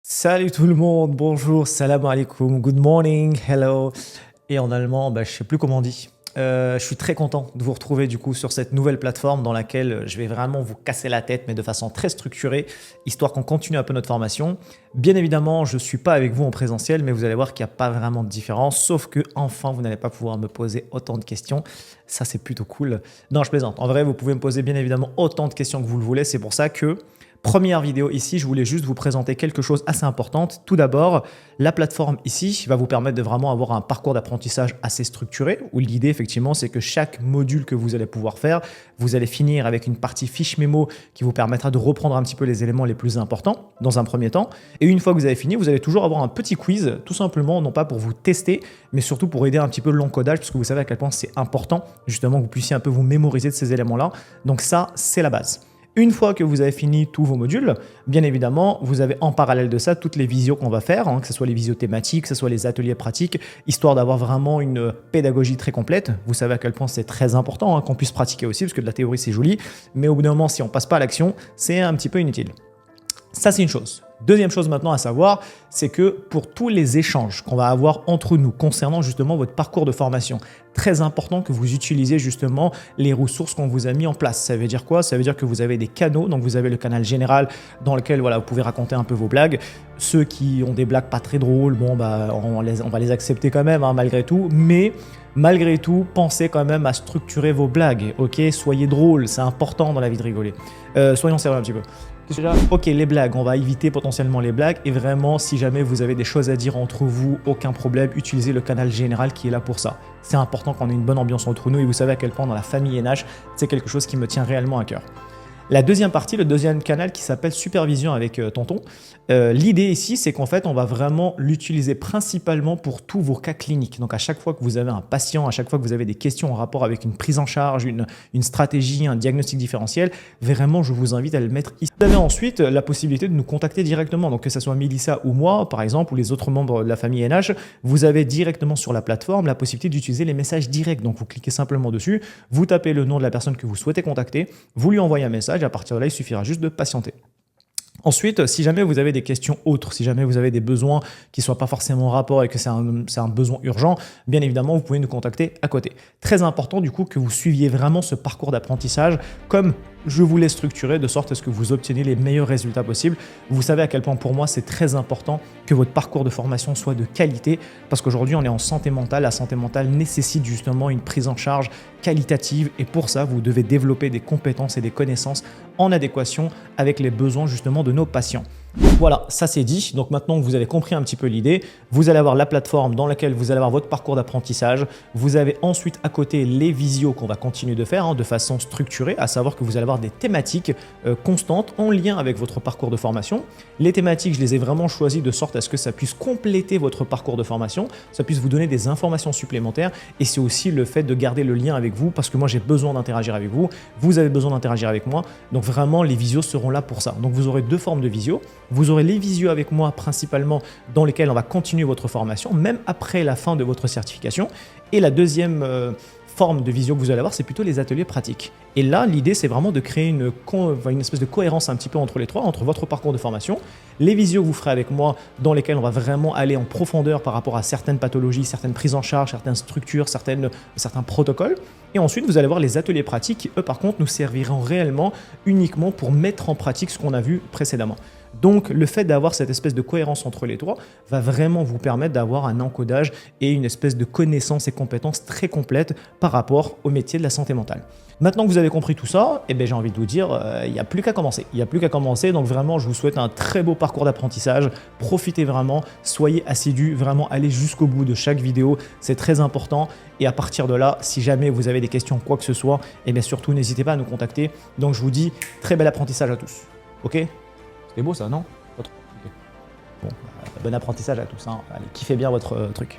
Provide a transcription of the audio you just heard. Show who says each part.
Speaker 1: Salut tout le monde, bonjour, salam alaikum, good morning, hello. Et en allemand, je sais plus comment on dit. Je suis très content de vous retrouver du coup sur cette nouvelle plateforme dans laquelle je vais vraiment vous casser la tête, mais de façon très structurée, histoire qu'on continue un peu notre formation. Bien évidemment, je ne suis pas avec vous en présentiel, mais vous allez voir qu'il n'y a pas vraiment de différence, sauf que enfin, vous n'allez pas pouvoir me poser autant de questions. Ça, c'est plutôt cool. Non, je plaisante. En vrai, vous pouvez me poser bien évidemment autant de questions que vous le voulez. C'est pour ça que première vidéo ici, je voulais juste vous présenter quelque chose assez important. Tout d'abord, la plateforme ici va vous permettre de vraiment avoir un parcours d'apprentissage assez structuré, où l'idée effectivement c'est que chaque module que vous allez pouvoir faire, vous allez finir avec une partie fiche mémo qui vous permettra de reprendre un petit peu les éléments les plus importants dans un premier temps. Et une fois que vous avez fini, vous allez toujours avoir un petit quiz, tout simplement, non pas pour vous tester, mais surtout pour aider un petit peu l'encodage, parce que vous savez à quel point c'est important justement que vous puissiez un peu vous mémoriser de ces éléments-là. Donc ça, c'est la base. Une fois que vous avez fini tous vos modules, bien évidemment, vous avez en parallèle de ça toutes les visios qu'on va faire, que ce soit les visios thématiques, que ce soit les ateliers pratiques, histoire d'avoir vraiment une pédagogie très complète. Vous savez à quel point c'est très important qu'on puisse pratiquer aussi, parce que de la théorie c'est joli, mais au bout d'un moment, si on ne passe pas à l'action, c'est un petit peu inutile. Ça, c'est une chose. Deuxième chose maintenant à savoir, c'est que pour tous les échanges qu'on va avoir entre nous concernant justement votre parcours de formation, très important que vous utilisiez justement les ressources qu'on vous a mis en place. Ça veut dire quoi? Ça veut dire que vous avez des canaux, donc vous avez le canal général dans lequel vous pouvez raconter un peu vos blagues. Ceux qui ont des blagues pas très drôles, on va les accepter quand même malgré tout, mais malgré tout, pensez quand même à structurer vos blagues, ok? Soyez drôles, c'est important dans la vie de rigoler. Soyons sérieux un petit peu. Déjà, ok, les blagues, on va éviter potentiellement les blagues et vraiment, si jamais vous avez des choses à dire entre vous, aucun problème, utilisez le canal général qui est là pour ça. C'est important qu'on ait une bonne ambiance entre nous et vous savez à quel point dans la famille NH, c'est quelque chose qui me tient réellement à cœur. La deuxième partie, le deuxième canal qui s'appelle Supervision avec Tonton, l'idée ici, c'est qu'en fait, on va vraiment l'utiliser principalement pour tous vos cas cliniques. Donc, à chaque fois que vous avez un patient, à chaque fois que vous avez des questions en rapport avec une prise en charge, une stratégie, un diagnostic différentiel, vraiment, je vous invite à le mettre ici. Vous avez ensuite la possibilité de nous contacter directement. Donc, que ce soit Mélissa ou moi, par exemple, ou les autres membres de la famille NH, vous avez directement sur la plateforme la possibilité d'utiliser les messages directs. Donc, vous cliquez simplement dessus, vous tapez le nom de la personne que vous souhaitez contacter, vous lui envoyez un message. À partir de là, il suffira juste de patienter. Ensuite, si jamais vous avez des questions autres, si jamais vous avez des besoins qui ne soient pas forcément en rapport et que c'est un besoin urgent, bien évidemment, vous pouvez nous contacter à côté. Très important du coup que vous suiviez vraiment ce parcours d'apprentissage comme je vous l'ai structuré de sorte à ce que vous obteniez les meilleurs résultats possibles. Vous savez à quel point pour moi c'est très important que votre parcours de formation soit de qualité parce qu'aujourd'hui on est en santé mentale. La santé mentale nécessite justement une prise en charge qualitative et pour ça vous devez développer des compétences et des connaissances en adéquation avec les besoins justement de nos patients. Voilà, ça c'est dit. Donc maintenant que vous avez compris un petit peu l'idée, vous allez avoir la plateforme dans laquelle vous allez avoir votre parcours d'apprentissage. Vous avez ensuite à côté les visios qu'on va continuer de faire de façon structurée, à savoir que vous allez avoir des thématiques constantes en lien avec votre parcours de formation. Les thématiques, je les ai vraiment choisies de sorte à ce que ça puisse compléter votre parcours de formation, ça puisse vous donner des informations supplémentaires et c'est aussi le fait de garder le lien avec vous parce que moi j'ai besoin d'interagir avec vous, vous avez besoin d'interagir avec moi. Donc vraiment les visios seront là pour ça. Donc vous aurez deux formes de visios. Vous aurez les visios avec moi principalement dans lesquels on va continuer votre formation, même après la fin de votre certification. Et la deuxième forme de visio que vous allez avoir, c'est plutôt les ateliers pratiques. Et là, l'idée, c'est vraiment de créer une espèce de cohérence un petit peu entre les trois, entre votre parcours de formation, les visios que vous ferez avec moi, dans lesquels on va vraiment aller en profondeur par rapport à certaines pathologies, certaines prises en charge, certaines structures, certains protocoles. Et ensuite, vous allez voir les ateliers pratiques qui, eux, par contre, nous serviront réellement uniquement pour mettre en pratique ce qu'on a vu précédemment. Donc, le fait d'avoir cette espèce de cohérence entre les trois va vraiment vous permettre d'avoir un encodage et une espèce de connaissances et compétences très complètes par rapport au métier de la santé mentale. Maintenant que vous avez compris tout ça, j'ai envie de vous dire, il n'y a plus qu'à commencer. Il n'y a plus qu'à commencer, donc vraiment, je vous souhaite un très beau parcours d'apprentissage. Profitez vraiment, soyez assidus, vraiment allez jusqu'au bout de chaque vidéo, c'est très important. Et à partir de là, si jamais vous avez des questions, quoi que ce soit, surtout n'hésitez pas à nous contacter. Donc je vous dis, très bel apprentissage à tous. Ok ? C'était beau ça, non ? Okay. Bon, bon apprentissage à tous. Allez, kiffez bien votre truc.